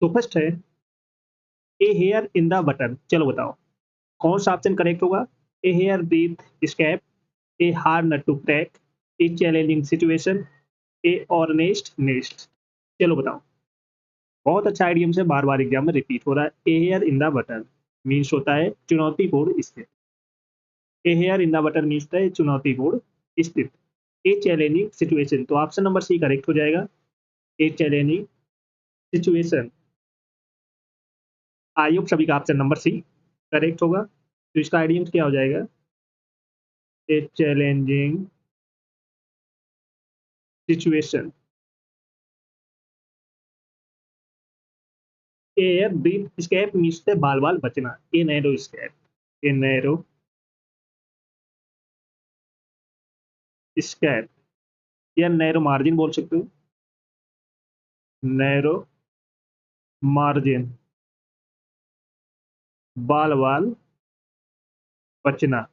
तो फर्स्ट है a hair in the button. चलो बताओ कौन सा ऑप्शन करेक्ट होगा? A hair with escape, a hard nut to crack, a challenging situation, a hornet's nest. चलो बताओ। बहुत अच्छा आइडियम से बार बार एग्जाम में रिपीट हो रहा है। A hair in the button means होता है चुनौतीपूर्ण स्थिति। A hair in the button means होता है चुनौतीपूर्ण स्थिति। ए चैलेंजिंग सिचुएशन, तो ऑप्शन नंबर सी करेक्ट हो जाएगा। A challenging situation. I hope सभी का ऑप्शन नंबर सी करेक्ट होगा। तो इसका आइडियम क्या हो जाएगा? A challenging situation. Hair breadth escape means से बाल बाल बचना। A narrow escape, a narrow escape या नैरो मार्जिन बोल सकते हो। नैरो मार्जिन, बाल बाल बचना,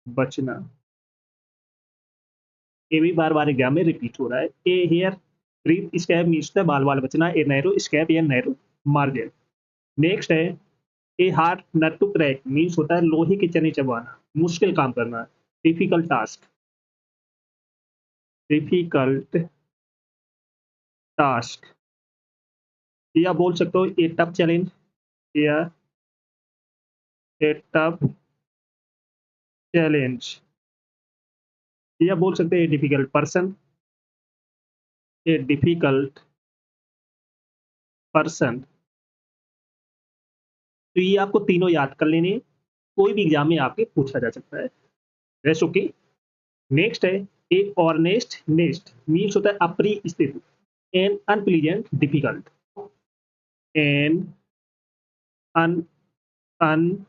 बचना। ये भी बार बार एग्जाम में रिपीट हो रहा है। A hair breadth escape means से बाल बाल बचना। ए नैरो स्केप या नैरो मार्जिन। नेक्स्ट है a hard nut to crack means होता है लोहे के चने चबाना, मुश्किल काम करना, डिफिकल्ट टास्क, डिफिकल्ट टास्क। या बोल सकते हो ए टफ चैलेंज या ए टफ चैलेंज। या बोल सकते हैं ए डिफिकल्ट पर्सन, ए डिफिकल्ट पर्सन। तो ये आपको तीनों याद कर लेने हैं, कोई भी एग्जाम में आपके पूछा जा सकता है। Rest okay. नेक्स्ट है ए ऑर्नेस्ट नेस्ट मीन्स होता है अप्रिय स्थिति, an unpleasant difficult, an un un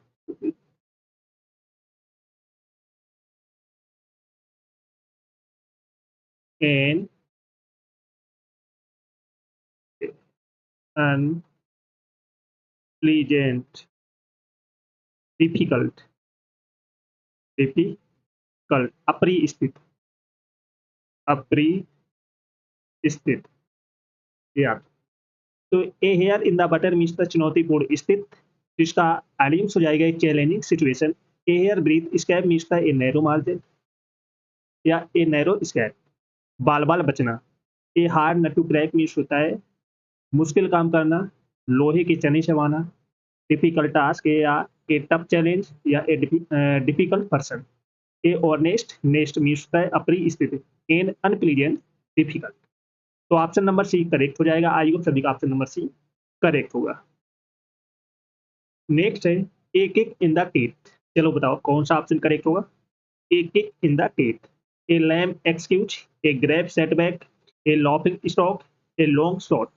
an unpleasant difficult, difficult अप्रिय स्थिति, अप्रिय स्थिति। या तो a hair in the butter means the चुनौतीपूर्ण स्थिति, जिसका एलिम्स हो जाएगा एक challenging situation. A hair breadth escape means the a narrow margin या ए नैरो स्कैप, बाल बाल बचना। A hard nut to crack means होता है मुश्किल काम करना, लोहे की चने चबाना, डिफिकल्ट टास्क या ए टफ चैलेंज या a difficult person. A hornet's nest means होता है अप्रिय स्थिति, एन अनप्लीजेंट डिफिकल्ट। तो ऑप्शन नंबर सी करेक्ट हो जाएगा। आई होप सभी का ऑप्शन नंबर सी करेक्ट होगा। नेक्स्ट है a kick in the teeth. चलो बताओ कौन सा ऑप्शन करेक्ट होगा? A kick in the teeth, a lame excuse, a grave setback, a laughing stock, a long shot.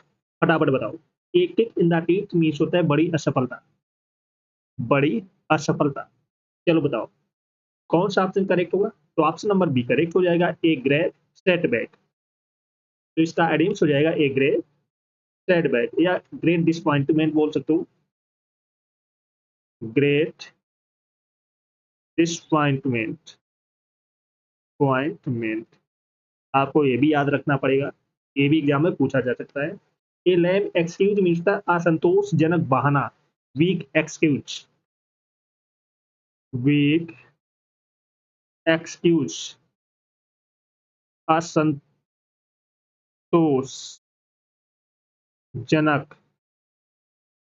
फटाफट बताओ। A kick in the teeth means होता है बड़ी असफलता, बड़ी असफलता। चलो बताओ कौन सा ऑप्शन करेक्ट होगा? तो ऑप्शन नंबर बी करेक्ट हो जाएगा, ए ग्रैब सेटबैक। तो इसका एडिम्स हो जाएगा ए ग्रेट सेटबैक या ग्रेट डिसपॉइंटमेंट बोल सकते हो। ग्रेट डिसपॉइंटमेंट, पॉइंटमेंट। आपको ये भी याद रखना पड़ेगा, ये भी एग्जाम में पूछा जा सकता है। ए लैम एक्सक्यूज मीन्स द असंतोषजनक बहाना, वीक एक्सक्यूज, वीक एक्सक्यूज, असंतोषजनक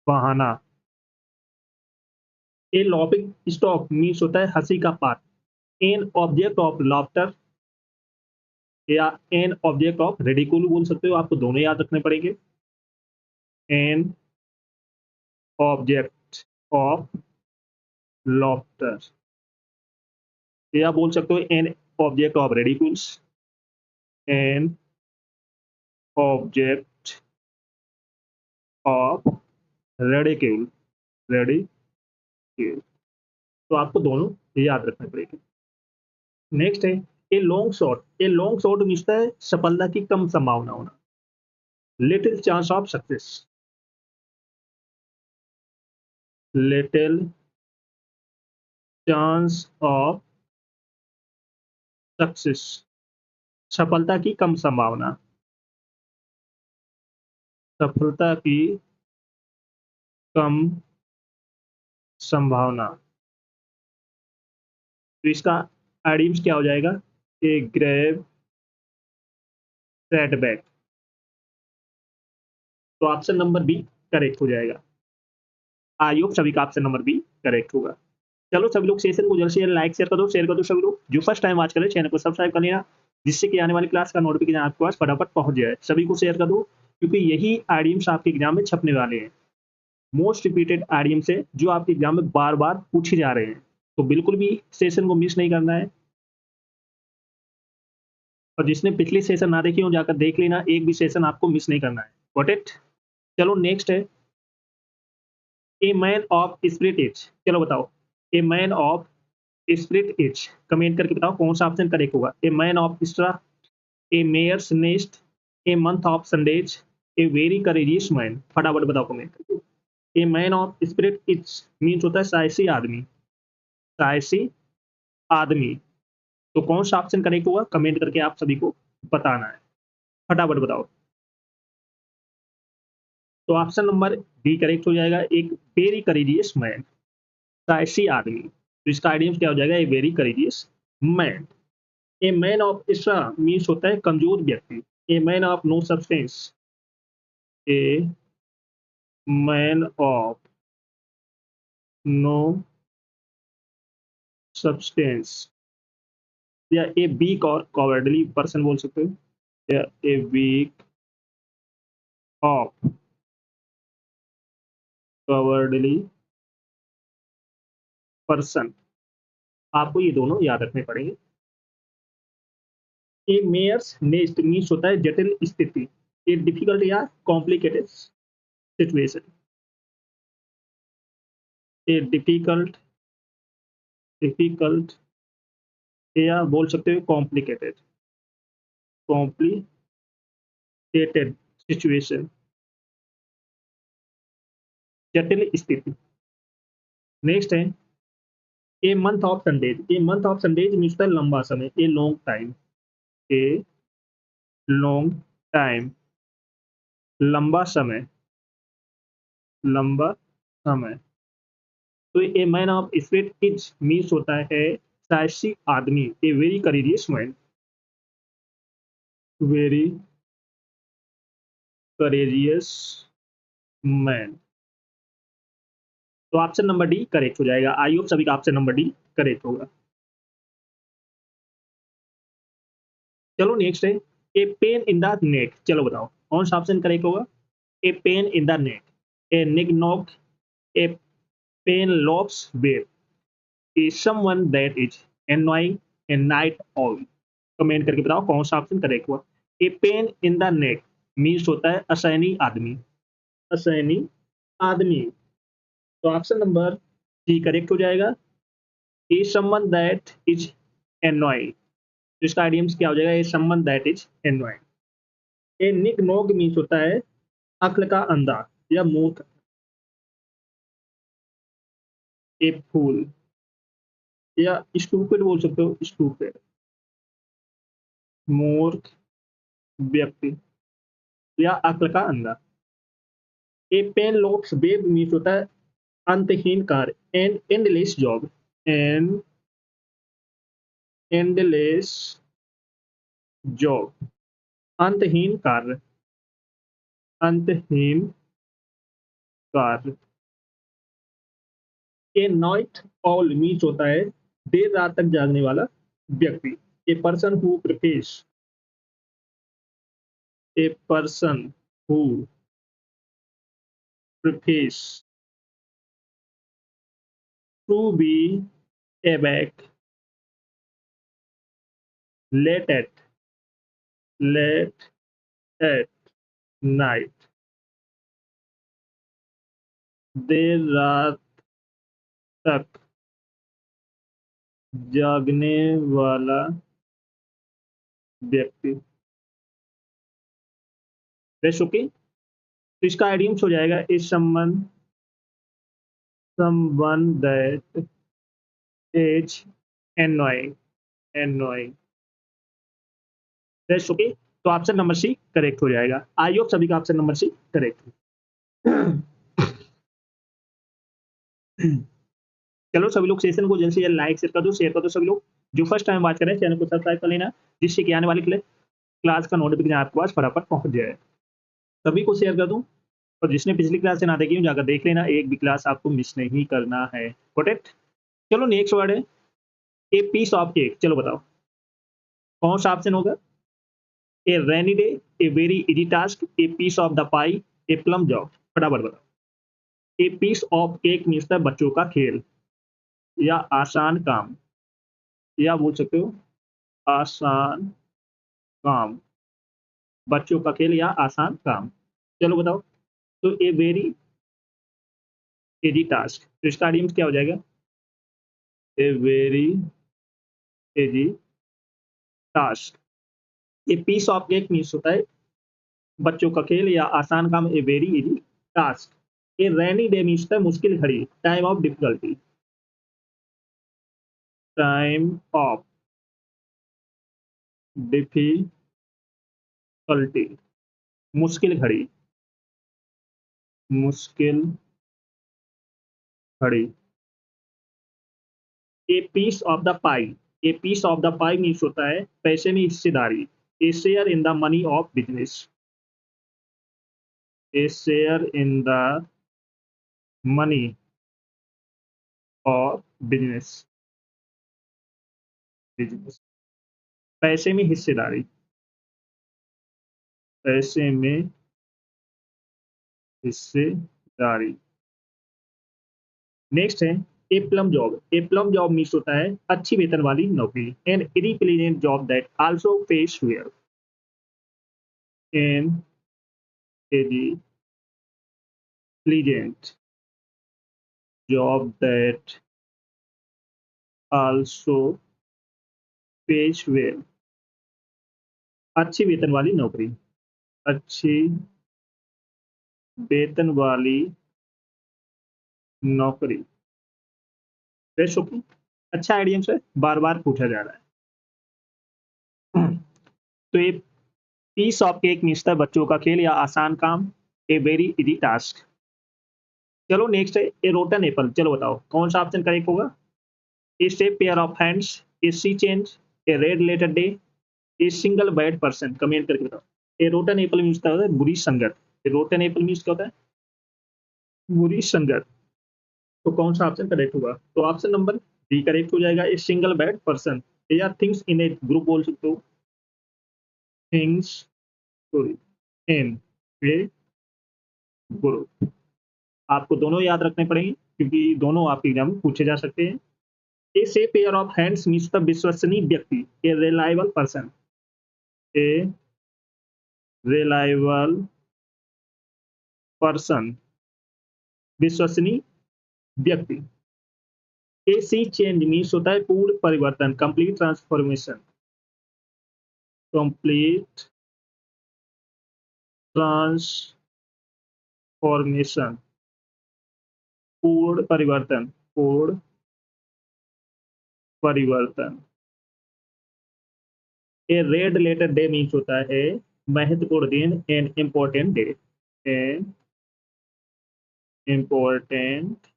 बहाना। ए लॉपिंग स्टॉक मीन्स होता है हंसी का पात्र, एन ऑब्जेक्ट ऑफ लॉफ्टर या एन ऑब्जेक्ट ऑफ रेडिकुल बोल सकते हो। आपको दोनों याद रखने पड़ेंगे। एन ऑब्जेक्ट ऑफ लॉफ्टर या बोल सकते हो an object of ridicules, an object of ridicule, ridicule. तो आपको दोनों याद रखने पड़ेंगे। नेक्स्ट है a long shot. A long shot मिलता है सफलता की कम संभावना होना, little chance of success, little chance of success, सफलता की कम संभावना। सफलता की कम संभावना। तो इसका एडिम्स क्या हो जाएगा? ए ग्रेव सेटबैक। तो ऑप्शन नंबर बी करेक्ट हो जाएगा। आई होप सभी का ऑप्शन नंबर बी करेक्ट होगा। चलो सभी लोग सेशन को जल्द से जल्द लाइक शेयर कर दो सभी लोग। जो फर्स्ट टाइम वॉच करें चैनल को सब्सक्राइब कर लेना, जिससे कि आने वाली क्लास का नोटिफिकेशन आपके पास फटाफट पहुंच जाए। सभी को शेयर कर दो, क्योंकि यही आईडीएम्स आपके एग्जाम में छपने वाले हैं। मोस्ट रिपीटेड आईडीएम्स है जो आपके एग्जाम में बार बार पूछे जा रहे हैं। तो बिल्कुल भी सेशन को मिस नहीं करना है। और जिसने पिछली सेशन ना देखी हो जाकर देख लेना, एक भी सेशन आपको मिस नहीं करना है। Got it? चलो नेक्स्ट है a man of spirit is. चलो बताओ, a man of spirit is, comment करके बताओ कौन सा ऑप्शन करेक्ट होगा। A man of straw, a mare's nest, a month of Sundays, a very courageous man. फटाफट बताओ कमेंट करके। A man of spirit is means होता है साहसी आदमी, साहसी आदमी। तो कौन सा ऑप्शन करेक्ट होगा, कमेंट करके आप सभी को बताना है। फटाफट बताओ। तो ऑप्शन नंबर बी करेक्ट हो जाएगा, एक वेरी करेजियस मैन, साहसी आदमी। तो इसका आइडियम क्या हो जाएगा? A very courageous man. A man of straw means होता है कमजोर व्यक्ति। A man of no substance, a man of no substance, या a weak or cowardly person बोल सकते हो, या a weak of cowardly person. आपको ये दोनों याद रखने पड़ेंगे। ए मेयर्स नेस्ट मीन्स होता है जटिल स्थिति, ए डिफिकल्ट या complicated situation, a difficult, difficult या बोल सकते हो कॉम्प्लिकेटेड, कॉम्प्लिकेटेड सिचुएशन, जटिल स्थिति। नेक्स्ट है ए month of Sundays. A month of Sundays means होता है लंबा समय, a long time, a long time, लंबा समय, लंबा समय। तो ए man of spirit is means होता है साहसी आदमी, ए very courageous man, very courageous man. तो ऑप्शन नंबर डी करेक्ट हो जाएगा। आई होप सभी का ऑप्शन नंबर डी करेक्ट होगा। चलो नेक्स्ट है ए पेन इन द नेक। चलो बताओ कौन सा ऑप्शन करेक्ट होगा? A pain in the neck, a knickknack, a pain locks web, a someone that is annoying a know it all. Comment करके बताओ कौन सा ऑप्शन करेक्ट हुआ। A pain in the neck means होता है असहनीय आदमी, असहनीय आदमी। तो ऑप्शन नंबर सी करेक्ट हो जाएगा, a someone that is annoying. तो इसका आइडियम्स क्या हो जाएगा? A someone that is annoying. A knickknack means होता है अक्ल का अंधा या मूर्ख, ए फूल या स्टूपिड बोल सकते हो, स्टूपिड, मूर्ख व्यक्ति या अक्ल का अंधा। ए पेन लॉक्स बेब मीन्स होता है अंतहीन कार्य, and endless job, and endless job, अंतहीन कार्य, अंतहीन कार्य। ए नाइट ऑल मीन्स होता है देर रात तक जागने वाला व्यक्ति, a person who prefers, a person who prefers to be awake late at night, देर रात तक जागने वाला व्यक्ति। That's okay. तो इसका आइडियम्स हो जाएगा is someone that is annoying, annoying। That's okay. तो ऑप्शन नंबर सी करेक्ट हो जाएगा। आई होप सभी का ऑप्शन नंबर सी करेक्ट। चलो सभी लोग सेशन को जल्द से जल्द लाइक शेयर कर दो सभी लोग। जो फर्स्ट टाइम बात करें चैनल को सब्सक्राइब कर लेना, जिससे कि आने वाली क्लास का नोटिफिकेशन आपके पास फटाफट पहुंच जाए। सभी को शेयर कर दूं, और जिसने पिछली क्लास से ना देखी हो जाकर देख लेना, एक भी क्लास आपको मिस नहीं करना है। करेक्ट। चलो नेक्स्ट वर्ड है ए पीस ऑफ केक। चलो बताओ कौन सा ऑप्शन होगा? A rainy day, a very easy task, a piece of the pie, a plum job. फटाफट बताओ। A piece of cake means बच्चों का खेल या आसान काम, या बोल सकते हो आसान काम, बच्चों का खेल या आसान काम। चलो बताओ। तो ए वेरी इजी टास्क, तो इसका आइडियम क्या हो जाएगा? A very easy task. A piece of cake means होता है बच्चों का खेल या आसान काम, a very easy task. A rainy day means मुश्किल घड़ी, time of difficulty, time of difficulty, मुश्किल घड़ी, मुश्किल घड़ी। A piece of the pie, a piece of the pie means होता है पैसे में हिस्सेदारी, a share in the money of business, a share in the money of business, business. पैसे में हिस्सेदारी, पैसे में हिस्सेदारी। नेक्स्ट है a plum job. A plum job means होता है अच्छी वेतन वाली नौकरी, an unpleasant job that also pays well, an pleasant job that also pays well, अच्छी वेतन वाली नौकरी, अच्छी वेतन वाली नौकरी। Best okay. अच्छा आइडियम से बार बार पूछा जा रहा है। तो ये पीस ऑफ केक मीन्स था बच्चों का खेल या आसान काम, ए वेरी इजी टास्क। चलो नेक्स्ट है ए रोटन एप्पल। चलो बताओ कौन सा ऑप्शन करेक्ट होगा? A safe pair of hands, a sea change, a red letter day, a single bad person. Comment करके बताओ। ए रोटन एप्पल मीन्स होता है बुरी संगत। ए रोटन एप्पल मीन्स क्या होता है? बुरी संगत। तो कौन सा ऑप्शन करेक्ट होगा? तो ऑप्शन नंबर डी करेक्ट हो जाएगा, ए सिंगल बैड पर्सन, या थिंग्स इन ए ग्रुप बोल सकते हो, थिंग्स सॉरी इन ए ग्रुप। आपको दोनों याद रखने पड़ेंगे क्योंकि दोनों आपके एग्जाम में पूछे जा सकते हैं। ए से pair of hands means the विश्वसनीय व्यक्ति, a reliable person, a reliable person, विश्वसनीय व्यक्ति। ए सी चेंज मीन्स होता है पूर्ण परिवर्तन, कंप्लीट ट्रांसफॉर्मेशन, कंप्लीट ट्रांसफॉर्मेशन, पूर्ण परिवर्तन, पूर्ण परिवर्तन। ए रेड लेटर डे मीन्स होता है महत्वपूर्ण दिन, an important day, an important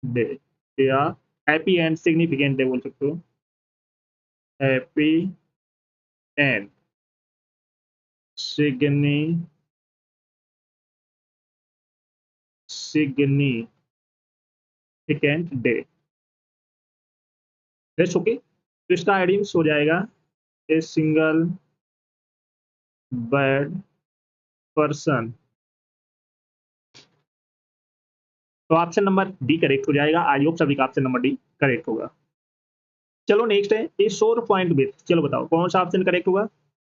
day, या हैप्पी एंड सिग्निफिकेंट डे बोल सकते हो, happy and significant day. Best okay. तो इसका आइडियम्स हो जाएगा ए सिंगल बैड पर्सन। तो ऑप्शन नंबर डी करेक्ट हो जाएगा। आई होप सभी का ऑप्शन नंबर डी करेक्ट होगा। चलो नेक्स्ट है ए शोर पॉइंट विथ। चलो बताओ कौन सा ऑप्शन करेक्ट होगा?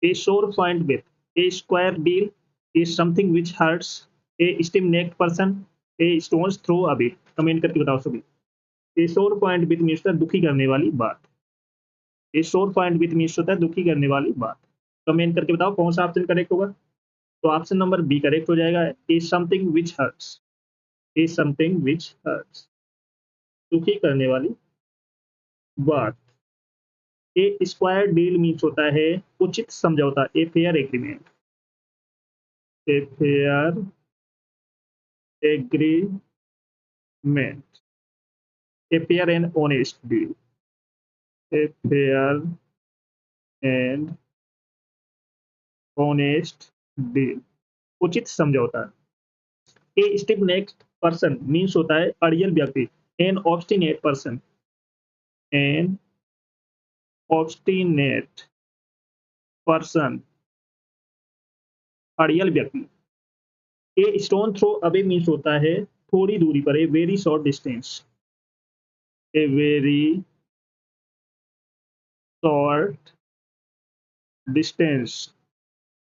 A sore point with, a square deal, a something which hurts, a stiff necked person, a stone's throw a bit. Comment करके बताओ सभी। ए शोर पॉइंट विथ मीन्स दुखी करने वाली बात, ए शोर पॉइंट विथ मीन्स होता है दुखी करने वाली बात। कमेंट करके बताओ कौन सा ऑप्शन करेक्ट होगा? तो ऑप्शन नंबर बी करेक्ट हो जाएगा, a something which hurts, a something which hurts, दुखी करने वाली बात। ए स्क्वायर डील मीन्स होता है उचित समझौता, a fair agreement, a fair agreement, a fair and honest deal, a fair and honest deal, उचित समझौता। A stiff necked person means होता है अड़ियल व्यक्ति, an obstinate person, an obstinate person, अड़ियल व्यक्ति। A stone throw away means होता है थोड़ी दूरी पर, a very short distance, a very short distance,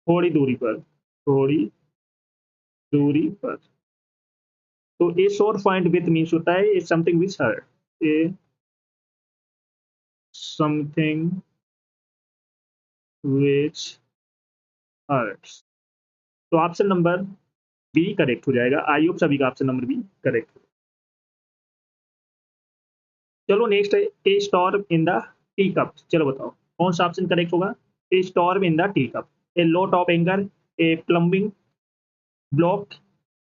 थोड़ी दूरी पर, थोड़ी दूरी पर। तो ए शोर पॉइंट विथ मीन्स होता है a something which hurt, a something which hurts. तो ऑप्शन नंबर बी करेक्ट हो जाएगा। आई होप सभी का ऑप्शन नंबर बी करेक्ट हो। चलो नेक्स्ट है ए storm in the tea cup. चलो बताओ कौन सा ऑप्शन करेक्ट होगा। ए storm in the tea cup, a lot of anger, A plumbing block,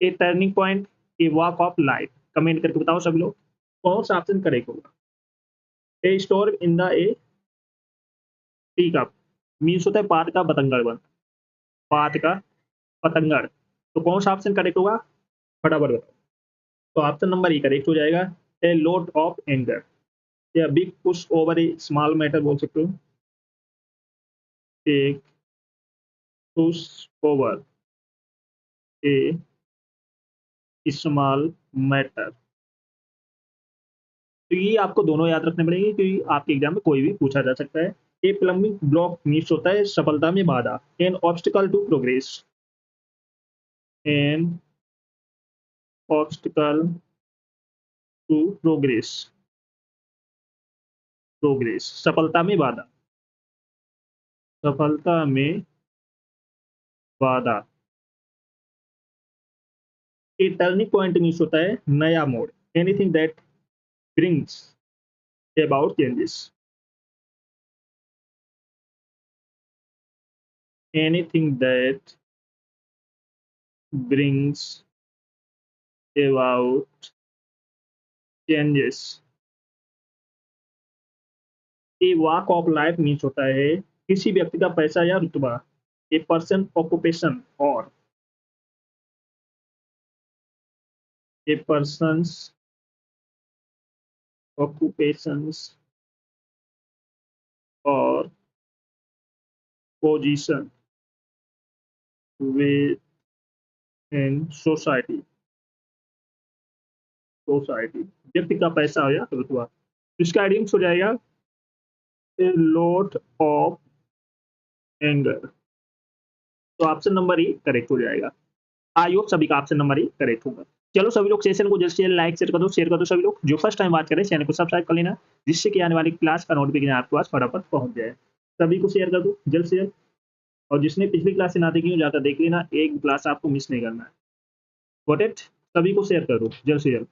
A turning point, a walk of life. Comment करके बताओ सभी लोग कौन सा ऑप्शन करेक्ट होगा। ए storm in the A tea cup means होता है पात का पतंगड़ बन, पात का पतंगड़। तो कौन सा ऑप्शन करेक्ट होगा फटाफट बताओ। तो ऑप्शन नंबर ई करेक्ट हो जाएगा, ए लॉट ऑफ एंगर, या बिग पुश ओवर ए स्मॉल मैटर बोल सकते हो, एक पुश ओवर ए स्मॉल मैटर। तो ये आपको दोनों याद रखने पड़ेंगे क्योंकि आपके एग्जाम में कोई भी पूछा जा सकता है। ए प्लम्बिंग ब्लॉक मीन्स होता है सफलता में बाधा, an obstacle to progress, an obstacle to progress, progress सफलता में बाधा, सफलता में बाधा। ए टर्निंग पॉइंट मीन्स होता है नया मोड़, anything that brings about changes, anything that brings about changes। A walk of life means होता है किसी व्यक्ति का पैसा या रुतबा, ए पर्सन ऑक्यूपेशन और, ए पर्सन्स ऑक्यूपेशंस और position with in society, society व्यक्ति का पैसा हो या रुतबा। इसका आइडियम्स हो जाएगा ए लॉट ऑफ एंगर। तो ऑप्शन नंबर ई करेक्ट हो जाएगा। आई होप सभी का ऑप्शन नंबर ई करेक्ट होगा। चलो सभी लोग सेशन को जल्द से जल्द लाइक शेयर कर दो सभी लोग। जो फर्स्ट टाइम बात करें चैनल को सब्सक्राइब कर लेना जिससे कि आने वाली क्लास का नोटिफिकेशन आपके पास फटाफट पहुंच जाए। सभी को शेयर कर दो जल्द से जल्द, और जिसने पिछली क्लास से ना देखी हो जाकर देख लेना, एक क्लास आपको मिस नहीं करना है। Got it. सभी को शेयर कर दो जल्द से जल्द।